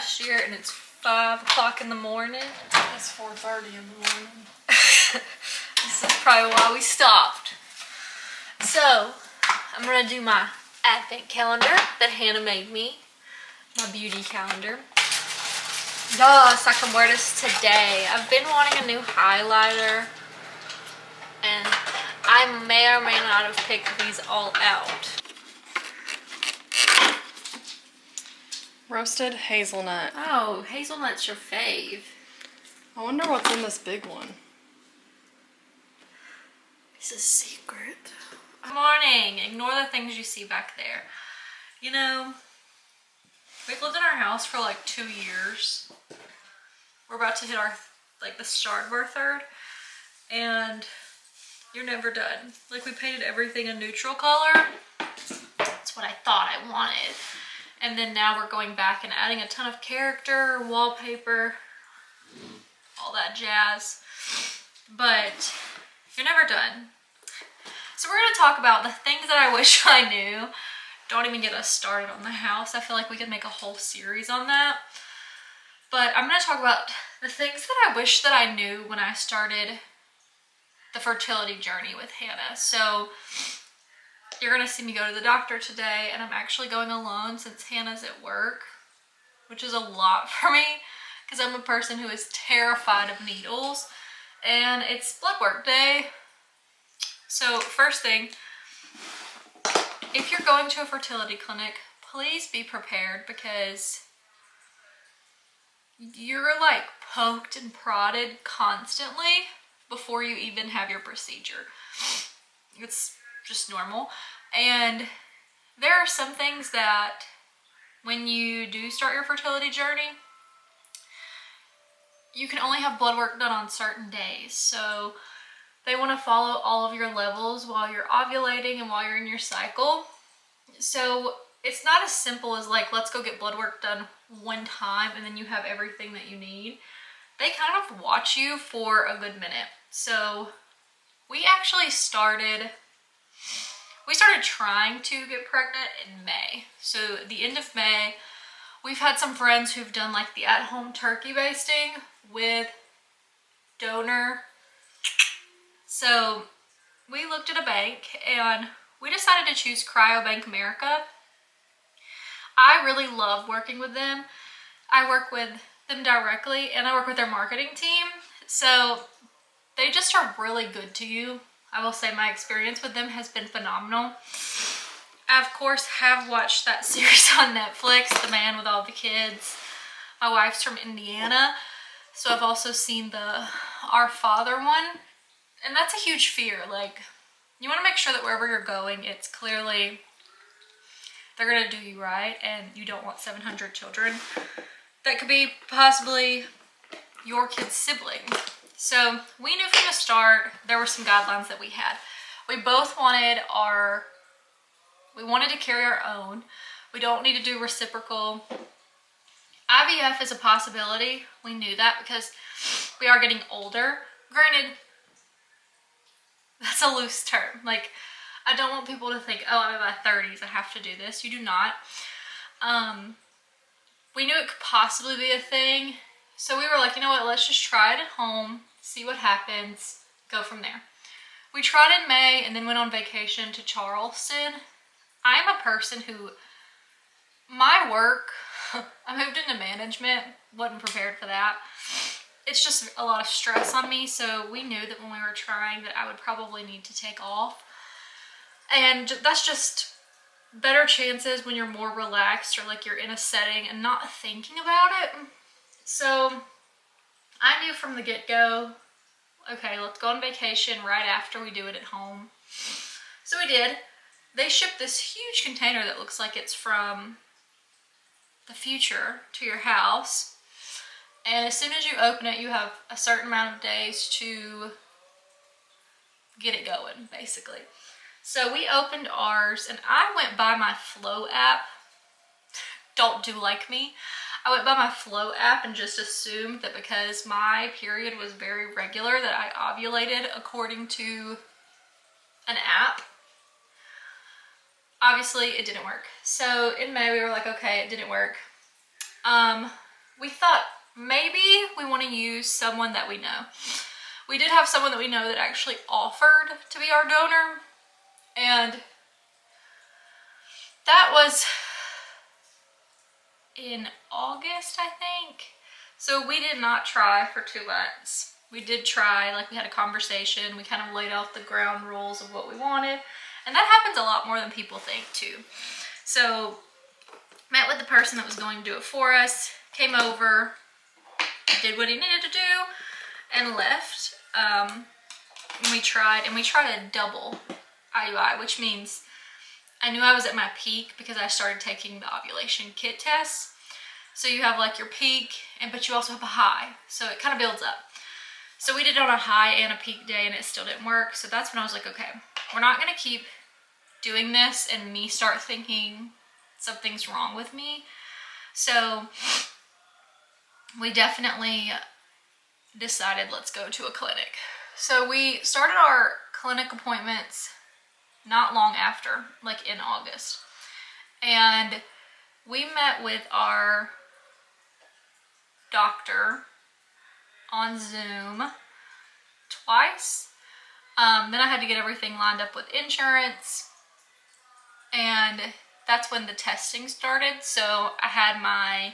last year and it's 5 o'clock in the morning. It's 4:30 in the morning. This is probably why we stopped. So, I'm gonna do my advent calendar that Hannah made me. My beauty calendar. Yes, I can wear this today. I've been wanting a new highlighter, and I may or may not have picked these all out. Roasted hazelnut. Oh, hazelnut's your fave. I wonder what's in this big one. It's a secret. Good morning. Ignore the things you see back there. You know, we've lived in our house for like 2 years. We're about to hit our, like, the start of our third, and you're never done. Like, we painted everything a neutral color. That's what I thought I wanted. And then now we're going back and adding a ton of character, wallpaper, all that jazz. But you're never done. So we're gonna talk about the things that I wish I knew. Don't even get us started on the house. I feel like we could make a whole series on that. But I'm gonna talk about the things that I wish that I knew when I started the fertility journey with Hannah. So you're gonna see me go to the doctor today, and I'm actually going alone since Hannah's at work, which is a lot for me because I'm a person who is terrified of needles, and it's blood work day. So first thing, if you're going to a fertility clinic, please be prepared because you're like poked and prodded constantly before you even have your procedure. It's just normal. And there are some things that when you do start your fertility journey, you can only have blood work done on certain days. So they want to follow all of your levels while you're ovulating and while you're in your cycle. So it's not as simple as like, let's go get blood work done one time and then you have everything that you need. They kind of watch you for a good minute. So we actually started trying to get pregnant in May. So the end of May, we've had some friends who've done like the at-home turkey basting with donor. So we looked at a bank and we decided to choose Cryobank America. I really love working with them. I work with them directly and I work with their marketing team. So they just are really good to you. I will say my experience with them has been phenomenal. I, of course, have watched that series on Netflix, The Man with All the Kids. My wife's from Indiana, so I've also seen the Our Father one. And that's a huge fear. Like, you want to make sure that wherever you're going, it's clearly, they're going to do you right, and you don't want 700 children that could be possibly your kid's sibling. So we knew from the start there were some guidelines that we had. We both wanted to carry our own. We don't need to do reciprocal. IVF is a possibility. We knew that because we are getting older. Granted, that's a loose term. Like, I don't want people to think, oh, I'm in my 30s, I have to do this. You do not. We knew it could possibly be a thing. So we were like, you know what, let's just try it at home, see what happens, go from there. We tried in May and then went on vacation to Charleston. I'm a person who, my work, I moved into management, wasn't prepared for that. It's just a lot of stress on me, so we knew that when we were trying that I would probably need to take off. And that's just better chances when you're more relaxed or like you're in a setting and not thinking about it. So I knew from the get-go, okay, let's go on vacation right after we do it at home. So we did. They shipped this huge container that looks like it's from the future to your house. And as soon as you open it, you have a certain amount of days to get it going, basically. So we opened ours, and I went by my Flow app. Don't do like me. I went by my Flow app and just assumed that because my period was very regular that I ovulated according to an app. Obviously, it didn't work. So in May, we were like, okay, it didn't work. we thought maybe we want to use someone that we know. We did have someone that we know that actually offered to be our donor, and that was in August, I think. So we did not try for 2 months. We did try, like we had a conversation, we kind of laid out the ground rules of what we wanted, and that happens a lot more than people think too. So met with the person that was going to do it for us, came over, did what he needed to do, and left. And we tried a double IUI, which means I knew I was at my peak because I started taking the ovulation kit tests. So you have like your peak, but you also have a high. So it kind of builds up. So we did it on a high and a peak day, and it still didn't work. So that's when I was like, okay, we're not going to keep doing this and me start thinking something's wrong with me. So we definitely decided let's go to a clinic. So we started our clinic appointments not long after, like in August. And we met with our doctor on Zoom twice. Then I had to get everything lined up with insurance, and that's when the testing started. So I had my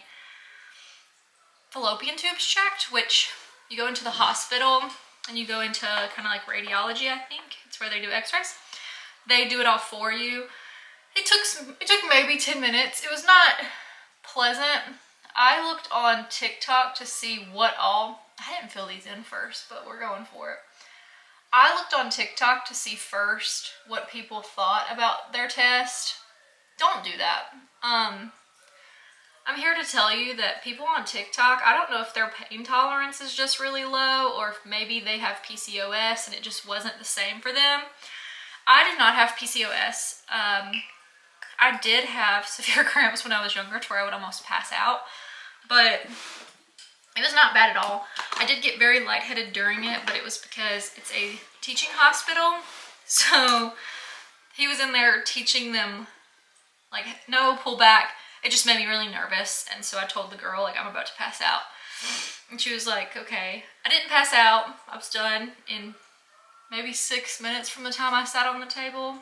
fallopian tubes checked, which you go into the hospital and you go into kind of like radiology, I think. It's where they do x-rays. They do it all for you. It took maybe 10 minutes. It was not pleasant. I looked on TikTok to see what all, I didn't fill these in first, but we're going for it. I looked on TikTok to see first what people thought about their test. Don't do that. I'm here to tell you that people on TikTok, I don't know if their pain tolerance is just really low, or if maybe they have PCOS and it just wasn't the same for them. I did not have PCOS. I did have severe cramps when I was younger to where I would almost pass out, but it was not bad at all. I did get very lightheaded during it, but it was because it's a teaching hospital. So he was in there teaching them, like, no, pull back. It just made me really nervous. And so I told the girl, like, I'm about to pass out. And she was like, okay. I didn't pass out. I was done in maybe 6 minutes from the time I sat on the table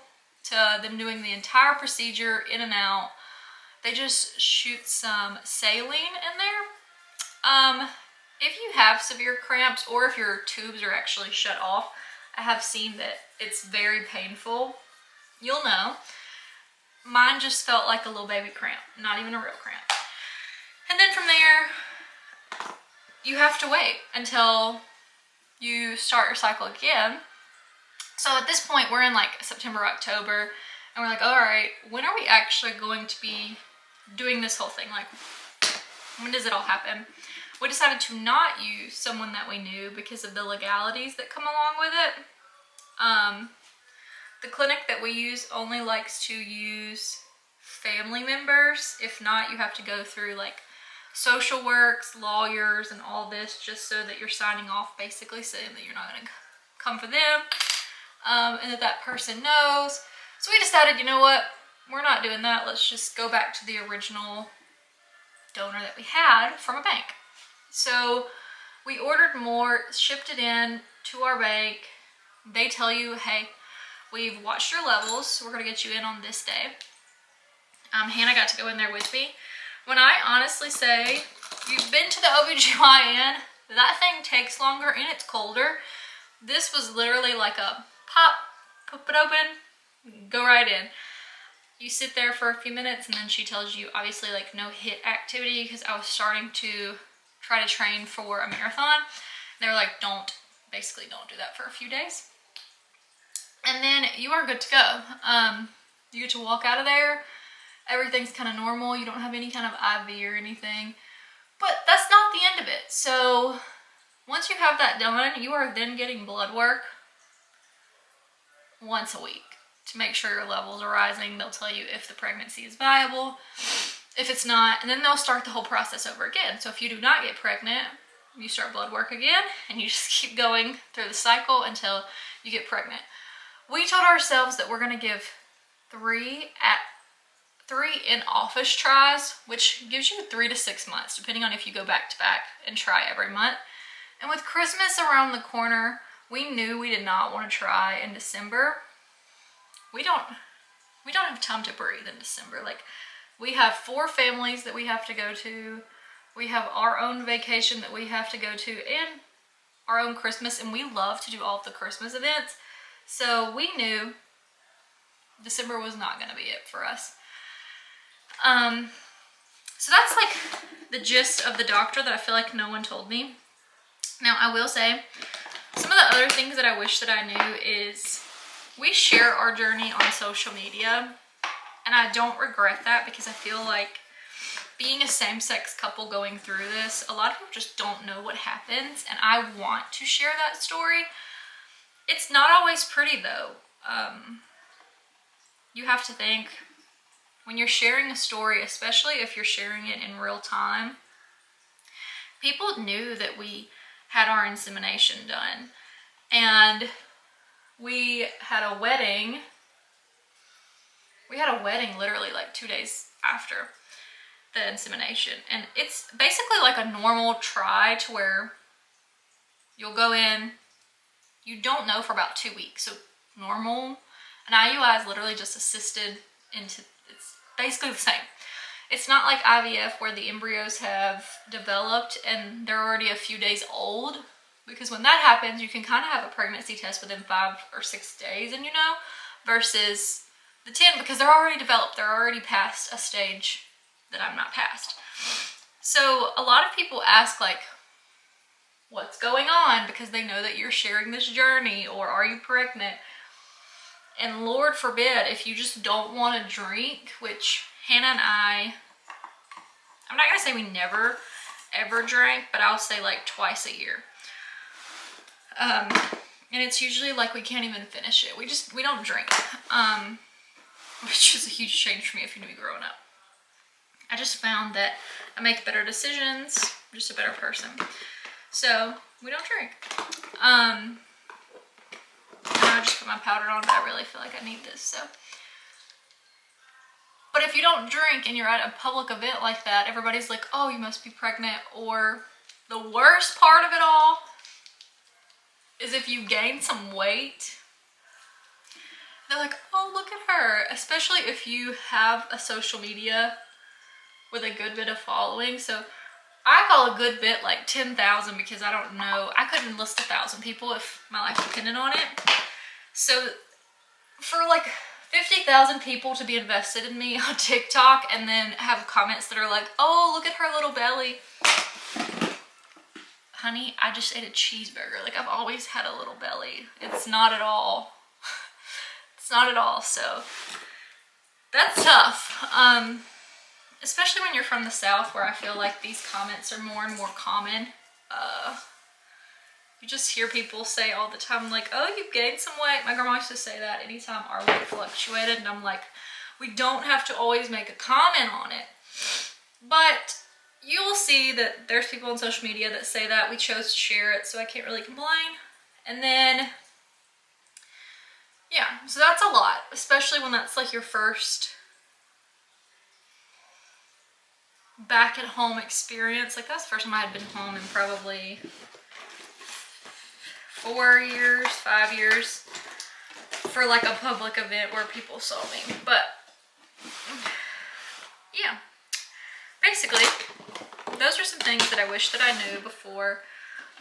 to them doing the entire procedure, in and out. They just shoot some saline in there. If you have severe cramps, or if your tubes are actually shut off, I have seen that it's very painful. You'll know. Mine just felt like a little baby cramp, not even a real cramp. And then from there, you have to wait until you start your cycle again. So at this point, we're in like September, October, and we're like, all right, when are we actually going to be doing this whole thing? Like, when does it all happen? We decided to not use someone that we knew because of the legalities that come along with it. The clinic that we use only likes to use family members. If not, you have to go through like social works, lawyers, and all this, just so that you're signing off, basically saying that you're not going to come for them, and that person knows. So we decided, you know what, we're not doing that. Let's just go back to the original donor that we had from a bank. So we ordered more, shipped it in to our bank. They tell you, hey, we've watched your levels, so we're going to get you in on this day. Hannah got to go in there with me. When I honestly say, you've been to the OBGYN, that thing takes longer and it's colder. This was literally like a pop it open, go right in. You sit there for a few minutes, and then she tells you, obviously, like, no HIIT activity, because I was starting to try to train for a marathon. They were like, basically don't do that for a few days. And then you are good to go. You get to walk out of there. Everything's kind of normal. You don't have any kind of IV or anything. But that's not the end of it. So once you have that done, you are then getting blood work once a week to make sure your levels are rising. They'll tell you if the pregnancy is viable, if it's not, and then they'll start the whole process over again. So if you do not get pregnant, you start blood work again, and you just keep going through the cycle until you get pregnant. We told ourselves that we're going to give 3 in-office tries, which gives you 3 to 6 months, depending on if you go back to back and try every month. And with Christmas around the corner, we knew we did not want to try in December. We don't have time to breathe in December. Like, we have 4 families that we have to go to. We have our own vacation that we have to go to and our own Christmas, and we love to do all of the Christmas events. So we knew December was not going to be it for us. So that's like the gist of the doctor that I feel like no one told me. Now, I will say, some of the other things that I wish that I knew is we share our journey on social media, and I don't regret that because I feel like being a same-sex couple going through this, a lot of people just don't know what happens, and I want to share that story. It's not always pretty, though. You have to think, when you're sharing a story, especially if you're sharing it in real time, people knew that we had our insemination done, and we had a wedding. We had a wedding literally like 2 days after the insemination, and it's basically like a normal try to where you'll go in, you don't know for about 2 weeks. So normal, an IUI is literally just assisted into, it's basically the same. It's not like IVF where the embryos have developed and they're already a few days old, because when that happens, you can kind of have a pregnancy test within 5 or 6 days, and versus the 10, because they're already developed, they're already past a stage that I'm not past. So a lot of people ask, like, what's going on, because they know that you're sharing this journey, or are you pregnant? And Lord forbid, if you just don't want to drink, which Hannah and I'm not going to say we never ever drank, but I'll say like twice a year. And it's usually like we can't even finish it. We don't drink. Which is a huge change for me if you knew me growing up. I just found that I make better decisions. I'm just a better person. So we don't drink. And I just put my powder on, but I really feel like I need this, so. But if you don't drink and you're at a public event like that, everybody's like, oh, you must be pregnant. Or the worst part of it all is if you gain some weight, they're like, oh, look at her. Especially if you have a social media with a good bit of following. So I call a good bit like 10,000, because I don't know, I couldn't list 1,000 people if my life depended on it. So for like 50,000 people to be invested in me on TikTok and then have comments that are like, oh, look at her little belly. Honey, I just ate a cheeseburger. Like, I've always had a little belly. It's not at all. It's not at all. So that's tough. Especially when you're from the South, where I feel like these comments are more and more common. You just hear people say all the time, like, oh, you've gained some weight. My grandma used to say that anytime our weight fluctuated, and I'm like, we don't have to always make a comment on it. But you will see that there's people on social media that say that. We chose to share it, so I can't really complain. And then, yeah, so that's a lot, especially when that's like your first back at home experience. Like, that's the first time I had been home in probably 4 years, 5 years, for like a public event where people saw me. But yeah, basically those are some things that I wish that I knew before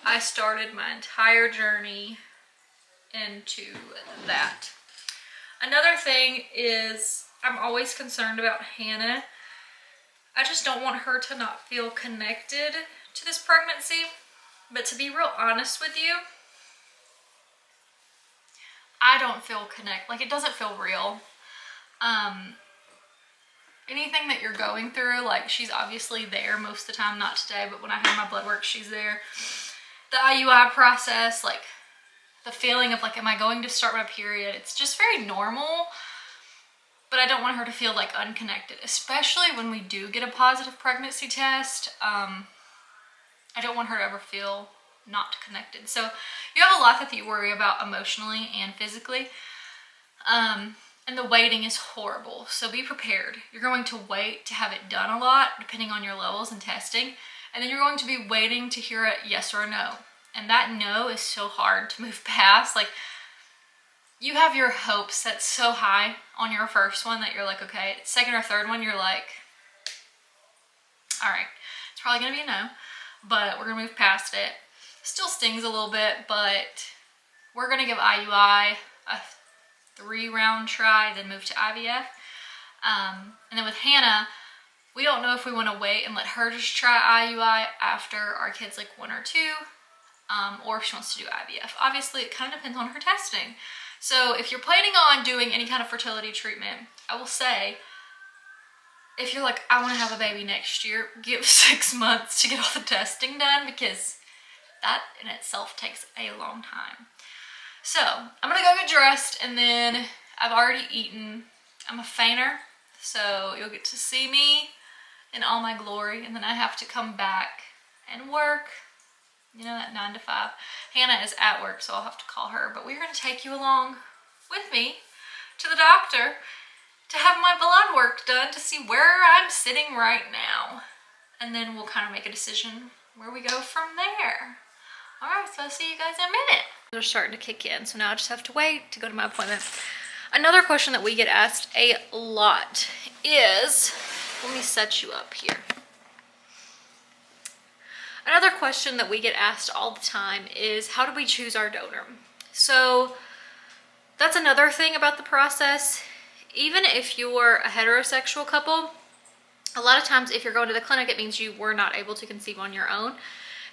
I started my entire journey into that. Another thing is, I'm always concerned about Hannah. I just don't want her to not feel connected to this pregnancy. But to be real honest with you, I don't feel connected. Like, it doesn't feel real. Anything that you're going through, like, she's obviously there most of the time. Not today, but when I have my blood work, she's there. The IUI process, like, the feeling of, like, am I going to start my period? It's just very normal. But I don't want her to feel, like, unconnected. Especially when we do get a positive pregnancy test. I don't want her to ever feel not connected. So you have a lot that you worry about emotionally and physically. and the waiting is horrible. So be prepared. You're going to wait to have it done a lot, depending on your levels and testing. And then you're going to be waiting to hear a yes or a no. And that no is so hard to move past. Like, you have your hopes set so high on your first one that you're like, okay, second or third one, you're like, all right, it's probably gonna be a no, but we're gonna move past it. Still stings a little bit, but we're gonna give IUI a 3-round try, then move to IVF. And then with Hannah, we don't know if we want to wait and let her just try IUI after our kid's like 1 or 2, or if she wants to do IVF. Obviously, it kind of depends on her testing. So if you're planning on doing any kind of fertility treatment, I will say, if you're like, I want to have a baby next year, give 6 months to get all the testing done, because that in itself takes a long time. So I'm gonna go get dressed, and then I've already eaten. I'm a fainter, so you'll get to see me in all my glory, and then I have to come back and work, you know, that 9 to 5. Hannah is at work, so I'll have to call her, but we're gonna take you along with me to the doctor to have my blood work done to see where I'm sitting right now. And then we'll kind of make a decision where we go from there. All right, so I'll see you guys in a minute. They're starting to kick in, so now I just have to wait to go to my appointment. Another question that we get asked a lot is, let me set you up here. Another question that we get asked all the time is, how do we choose our donor? So that's another thing about the process. Even if you're a heterosexual couple, a lot of times if you're going to the clinic, it means you were not able to conceive on your own.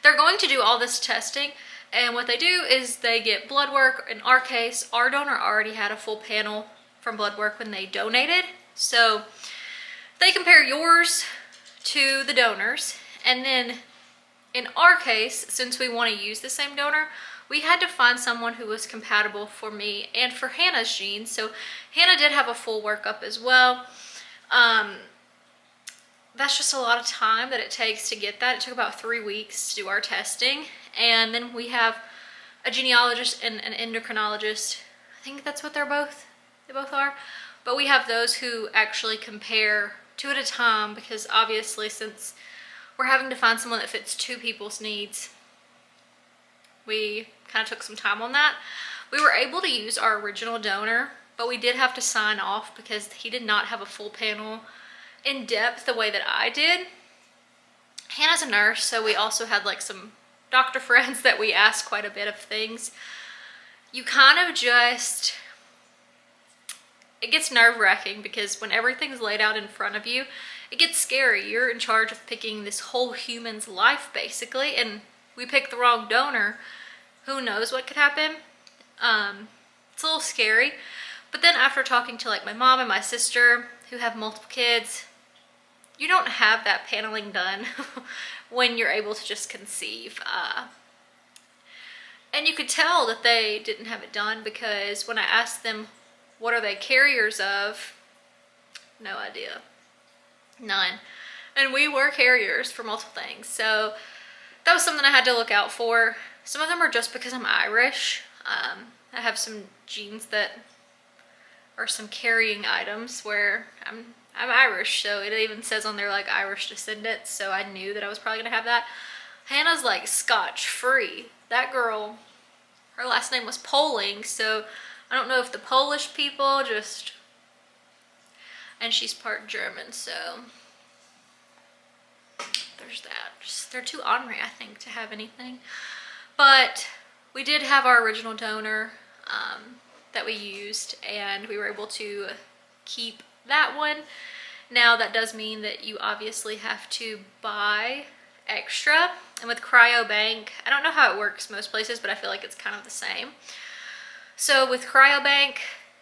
They're going to do all this testing, and what they do is they get blood work. In our case, our donor already had a full panel from blood work when they donated. So they compare yours to the donors, and then in our case, since we want to use the same donor, we had to find someone who was compatible for me and for Hannah's genes. So Hannah did have a full workup as well. That's just a lot of time that it takes to get that. It took about 3 weeks to do our testing. And then we have a genealogist and an endocrinologist. I think that's what they both are. But we have those who actually compare 2 at a time, because obviously since we're having to find someone that fits 2 people's needs, we kind of took some time on that. We were able to use our original donor, but we did have to sign off because he did not have a full panel in depth the way that I did. Hannah's a nurse, so we also had like some doctor friends that we asked quite a bit of things. You kind of just, it gets nerve-wracking because when everything's laid out in front of you, it gets scary. You're in charge of picking this whole human's life basically, and we picked the wrong donor. Who knows what could happen? It's a little scary. But then after talking to like my mom and my sister who have multiple kids, you don't have that paneling done when you're able to just conceive. And you could tell that they didn't have it done because when I asked them, what are they carriers of? No idea. None. And we were carriers for multiple things. So that was something I had to look out for. Some of them are just because I'm Irish. I have some genes that are some carrying items where I'm Irish, so it even says on there like Irish descendants, so I knew that I was probably gonna have that. Hannah's like Scotch free. That girl, her last name was Poling, so I don't know if the Polish people just, and she's part German, so there's that. Just, they're too ornery, I think, to have anything. But we did have our original donor that we used, and we were able to keep that one. Now that does mean that you obviously have to buy extra, and with cryobank, I don't know how it works most places, but I feel like it's kind of the same. So with cryobank,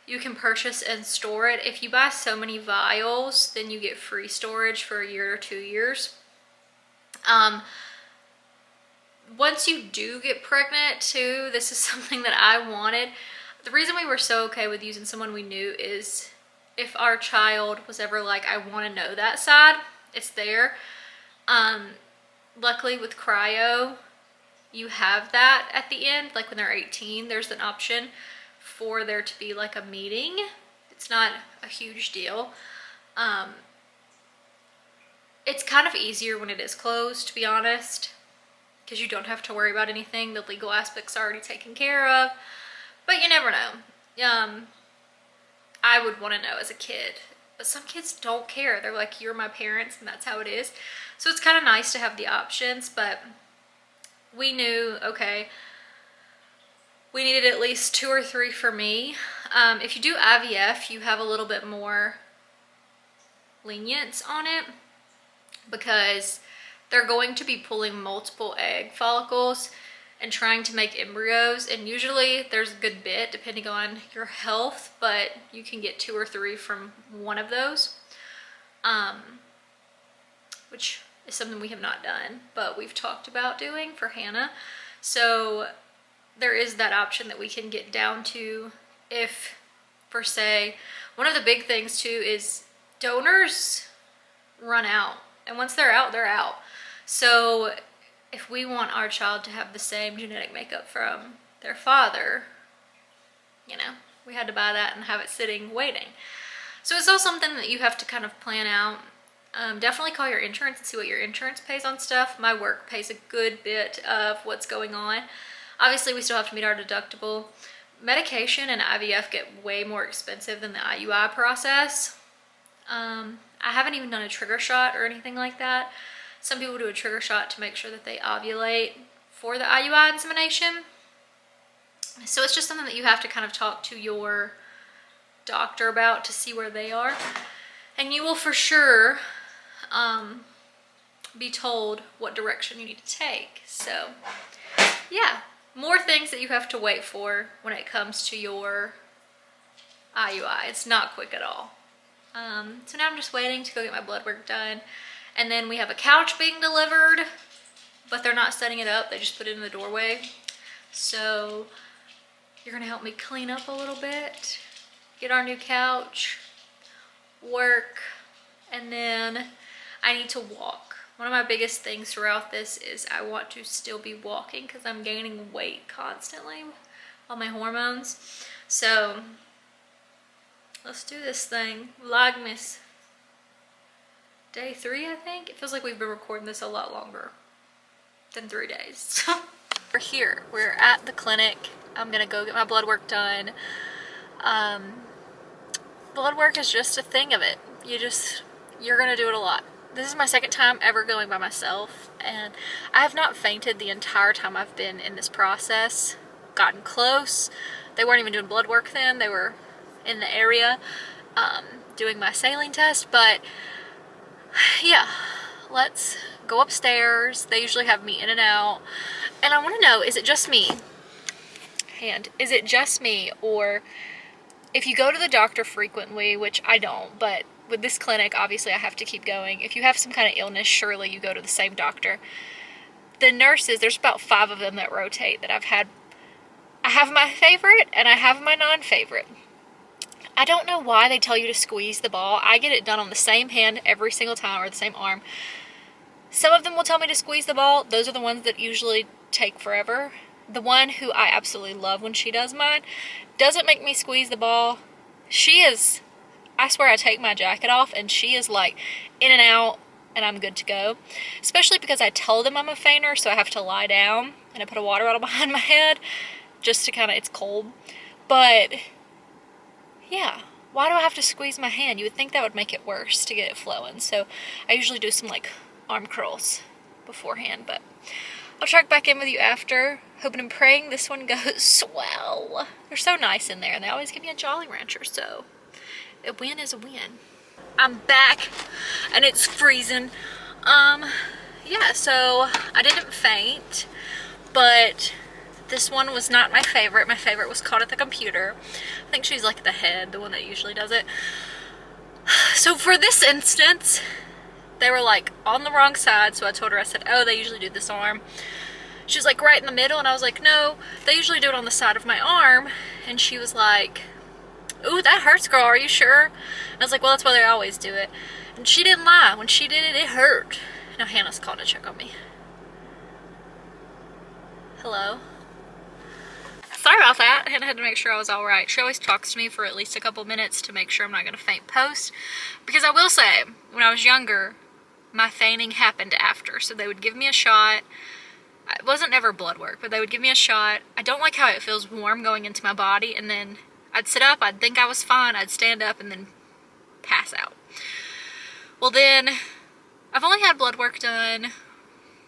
you can purchase and store it. If you buy so many vials, then you get free storage for 1 year or 2 years. Once you do get pregnant too, this is something that I wanted. The reason we were so okay with using someone we knew is if our child was ever like, I want to know that side, it's there. Luckily with cryo, you have that at the end, like when they're 18, there's an option for there to be like a meeting. It's not a huge deal. It's kind of easier when it is closed, to be honest, because you don't have to worry about anything. The legal aspects are already taken care of, but you never know. I would want to know as a kid, but some kids don't care. They're like, you're my parents and that's how it is. So it's kind of nice to have the options, but we knew, okay, we needed at least 2 or 3 for me. If you do IVF, you have a little bit more lenience on it because they're going to be pulling multiple egg follicles and trying to make embryos, and usually there's a good bit depending on your health, but you can get 2 or 3 from one of those, which is something we have not done, but we've talked about doing for Hannah. So there is that option that we can get down to if, for say, one of the big things too is donors run out, and once they're out, they're out. So if we want our child to have the same genetic makeup from their father, you know, we had to buy that and have it sitting waiting. So it's all something that you have to kind of plan out. Definitely call your insurance and see what your insurance pays on stuff. My work pays a good bit of what's going on. Obviously, we still have to meet our deductible. Medication and IVF get way more expensive than the IUI process. I haven't even done a trigger shot or anything like that. Some people do a trigger shot to make sure that they ovulate for the IUI insemination. So it's just something that you have to kind of talk to your doctor about to see where they are. And you will for sure be told what direction you need to take. So yeah, more things that you have to wait for when it comes to your IUI. It's not quick at all. So now I'm just waiting to go get my blood work done. And then we have a couch being delivered, but they're not setting it up. They just put it in the doorway. So you're gonna help me clean up a little bit, get our new couch, work, and then I need to walk. One of my biggest things throughout this is I want to still be walking because I'm gaining weight constantly on my hormones. So let's do this thing. Vlogmas. Day 3, I think. It feels like we've been recording this a lot longer than 3 days. We're here. We're at the clinic. I'm gonna go get my blood work done. Blood work is just a thing of it. You're gonna do it a lot. This is my second time ever going by myself, and I have not fainted the entire time I've been in this process. Gotten close. They weren't even doing blood work then. They were in the area doing my saline test, but yeah, let's go upstairs. They usually have me in and out, and I want to know, is it just me? Is it just me, or if you go to the doctor frequently, which I don't, but with this clinic, obviously I have to keep going. If you have some kind of illness, surely you go to the same doctor. The nurses, there's about 5 of them that rotate that I've had. I have my favorite and I have my non-favorite. I don't know why they tell you to squeeze the ball. I get it done on the same hand every single time, or the same arm. Some of them will tell me to squeeze the ball. Those are the ones that usually take forever. The one who I absolutely love when she does mine doesn't make me squeeze the ball. She is, I swear, I take my jacket off and she is like in and out and I'm good to go. Especially because I tell them I'm a fainter, so I have to lie down and I put a water bottle behind my head just to kind of, it's cold. But yeah, why do I have to squeeze my hand? You would think that would make it worse to get it flowing. So I usually do some like arm curls beforehand, but I'll check back in with you after. Hoping and praying this one goes swell. They're so nice in there, and they always give me a Jolly Rancher, so a win is a win. I'm back, and it's freezing. Yeah, so I didn't faint, but this one was not my favorite. My favorite was caught at the computer. I think she's like the head, the one that usually does it. So for this instance, they were like on the wrong side, so I told her, I said, oh, they usually do this arm. She was like right in the middle, and I was like, no, they usually do it on the side of my arm. And she was like, ooh, that hurts, girl, are you sure? And I was like, well, that's why they always do it. And she didn't lie. When she did it, it hurt. Now Hannah's called to check on me. Hello? Sorry about that. I had to make sure I was all right. She always talks to me for at least a couple minutes to make sure I'm not going to faint post. Because I will say, when I was younger, my fainting happened after. So they would give me a shot. It wasn't never blood work, but they would give me a shot. I don't like how it feels warm going into my body, and then I'd sit up, I'd think I was fine, I'd stand up, and then pass out. Well then, I've only had blood work done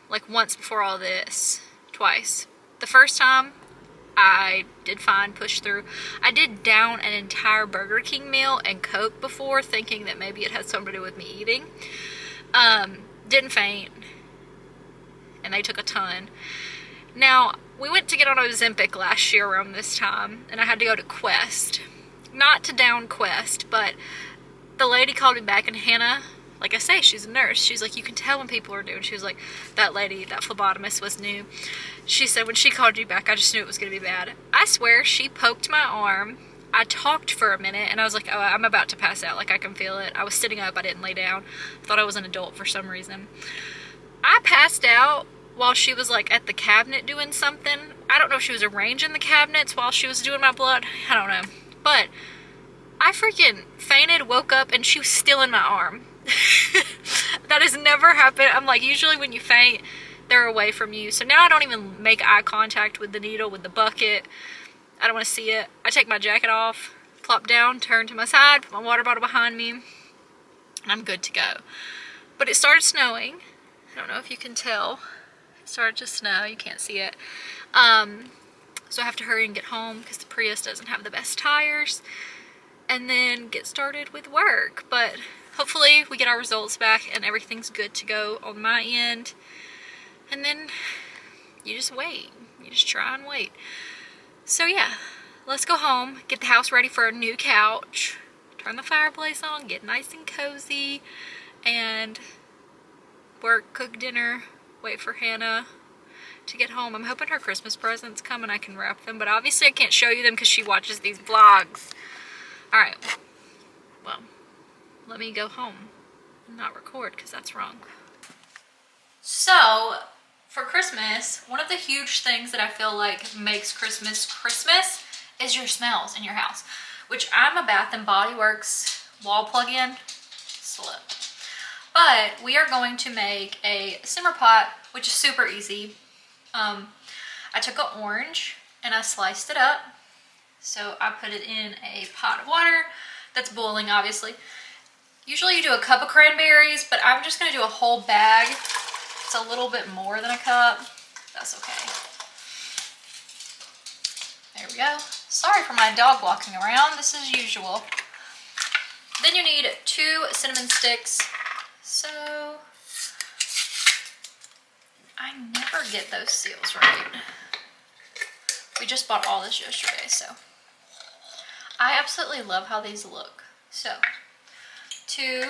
like once before all this, twice. The first time, I did fine, pushed through. I did down an entire Burger King meal and Coke before, thinking that maybe it had something to do with me eating. Didn't faint. And they took a ton. Now, we went to get on Ozempic last year around this time, and I had to go to Quest. Not to down Quest, but the lady called me back, and Hannah, like I say, she's a nurse. She's like, you can tell when people are new. She was like, that lady, that phlebotomist was new. She said, when she called you back, I just knew it was going to be bad. I swear, she poked my arm. I talked for a minute, and I was like, oh, I'm about to pass out. Like, I can feel it. I was sitting up. I didn't lay down. Thought I was an adult for some reason. I passed out while she was like at the cabinet doing something. I don't know if she was arranging the cabinets while she was doing my blood. I don't know. But I freaking fainted, woke up, and she was still in my arm. That has never happened. I'm like, usually when you faint, they're away from you. So now I don't even make eye contact with the needle, with the bucket. I don't want to see it. I take my jacket off, plop down, turn to my side, put my water bottle behind me, and I'm good to go. But it started snowing. I don't know if you can tell. It started to snow. You can't see it. So I have to hurry and get home because the Prius doesn't have the best tires. And then get started with work. But hopefully we get our results back and everything's good to go on my end. And then you just wait. You just try and wait. So yeah, let's go home, get the house ready for a new couch, turn the fireplace on, get nice and cozy, and work, cook dinner, wait for Hannah to get home. I'm hoping her Christmas presents come and I can wrap them, but obviously I can't show you them because she watches these vlogs. Alright, well, let me go home and not record because that's wrong. So, for Christmas, one of the huge things that I feel like makes Christmas Christmas is your smells in your house, which I'm a Bath & Body Works wall plug-in slut. But we are going to make a simmer pot, which is super easy. I took an orange and I sliced it up. So I put it in a pot of water that's boiling, obviously. Usually you do a cup of cranberries, but I'm just gonna do a whole bag. It's a little bit more than a cup. That's okay. There we go. Sorry for my dog walking around. This is usual. Then you need 2 cinnamon sticks. So, I never get those seals right. We just bought all this yesterday, so. I absolutely love how these look. So, 2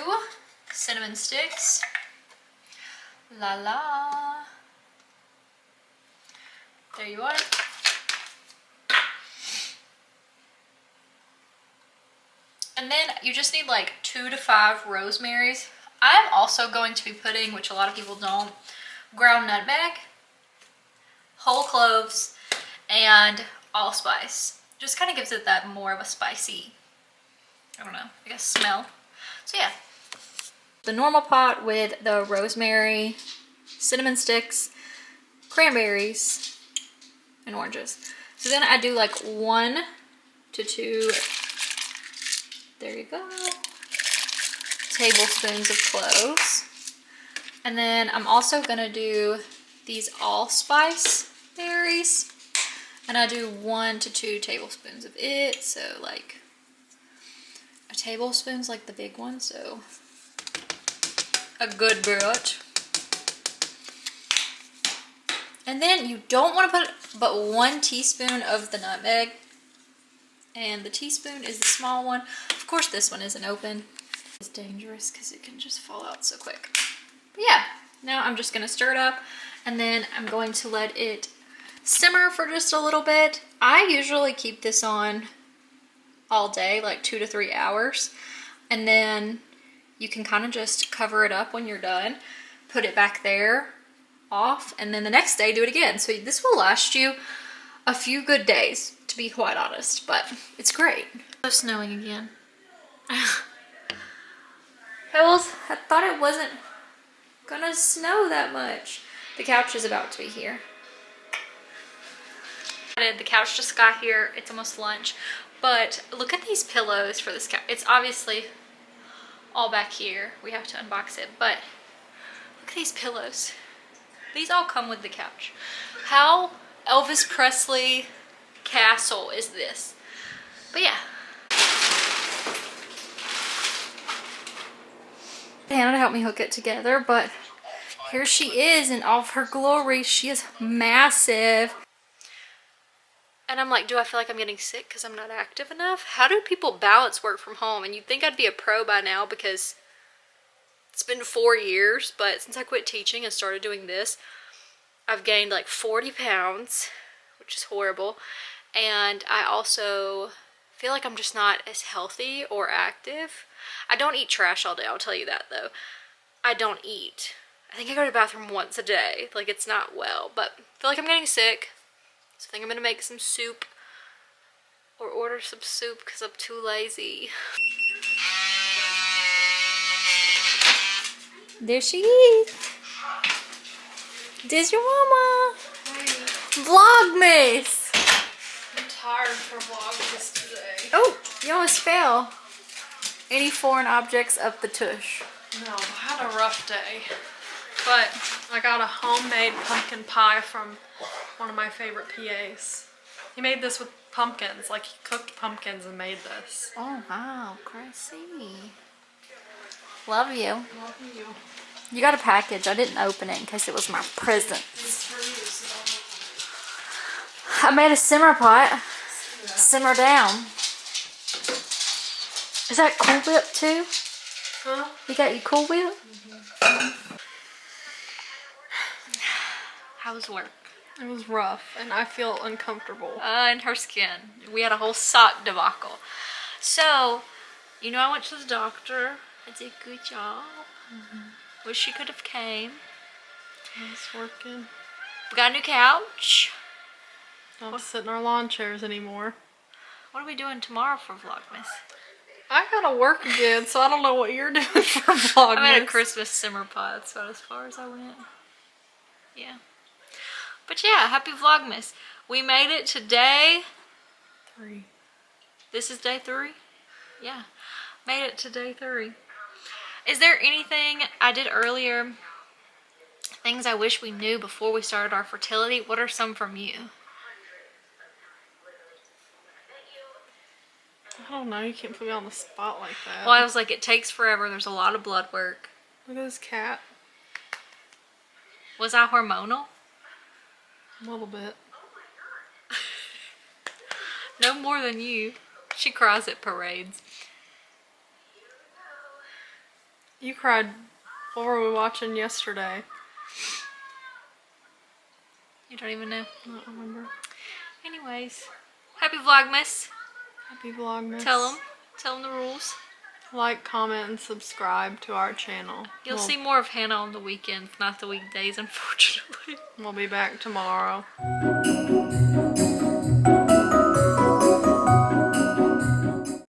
cinnamon sticks. La la. There you are. And then you just need like 2 to 5 rosemaries. I'm also going to be putting, which a lot of people don't, ground nutmeg, whole cloves, and allspice. Just kind of gives it that more of a spicy, I don't know, I guess smell. So yeah. The normal pot with the rosemary, cinnamon sticks, cranberries, and oranges. So then I do like 1 to 2, there you go, tablespoons of cloves. And then I'm also gonna do these allspice berries. And I do 1 to 2 tablespoons of it. So like a tablespoon's like the big one, so a good bit. And then you don't want to put but 1 teaspoon of the nutmeg. And the teaspoon is the small one. Of course this one isn't open. It's dangerous because it can just fall out so quick. But yeah, now I'm just going to stir it up. And then I'm going to let it simmer for just a little bit. I usually keep this on all day, like 2 to 3 hours. And then you can kind of just cover it up when you're done. Put it back there, off, and then the next day do it again. So this will last you a few good days, to be quite honest, but it's great. It's snowing again. Hells, I thought it wasn't gonna snow that much. The couch is about to be here. The couch just got here. It's almost lunch. But look at these pillows for this couch. It's obviously all back here. We have to unbox it. But look at these pillows. These all come with the couch. How Elvis Presley castle is this? But yeah. Hannah to help me hook it together, but here she is in all of her glory. She is massive. And I'm like, do I feel like I'm getting sick because I'm not active enough? How do people balance work from home? And you'd think I'd be a pro by now because it's been 4 years, but since I quit teaching and started doing this, I've gained like 40 pounds, which is horrible. And I also feel like I'm just not as healthy or active. I don't eat trash all day, I'll tell you that though. I don't eat. I think I go to the bathroom once a day. Like, it's not well, but I feel like I'm getting sick. So I think I'm gonna make some soup or order some soup because I'm too lazy. There she is. There's your mama. Hey, Vlogmas. I'm tired for Vlogmas today. Oh, you almost fell. Any foreign objects up the tush? No, I had a rough day. But I got a homemade pumpkin pie from one of my favorite PAs. He made this with pumpkins. Like, he cooked pumpkins and made this. Oh, wow. Crazy. Love you. Love you. You got a package. I didn't open it in case it was my present. It's for you, so I made a simmer pot. Simmer down. Is that Cool Whip too? huh? You got your Cool Whip? How was work? It was rough, and I feel uncomfortable. And her skin. We had a whole sock debacle. So, you know, I went to the doctor. I did a good job. Wish she could have came. I was working. We got a new couch. Don't sit in our lawn chairs anymore. What are we doing tomorrow for Vlogmas? I gotta work again, so I don't know what you're doing for Vlogmas. I made a Christmas simmer pot. That's about as far as I went. Yeah. But yeah, happy Vlogmas. We made it to day 3. This is day 3? Yeah. Made it to day 3. Is there anything I did earlier, things I wish we knew before we started our fertility? What are some from you? I don't know, you can't put me on the spot like that. Well, I was like, it takes forever. There's a lot of blood work. Look at this cat. Was I hormonal? A little bit. No more than you. She cries at parades. You cried. What were we watching yesterday? You don't even know. I don't remember. Anyways, happy Vlogmas. Happy Vlogmas. Tell them the rules. Like, comment, and subscribe to our channel. You'll see more of Hannah on the weekends, not the weekdays, unfortunately. We'll be back tomorrow.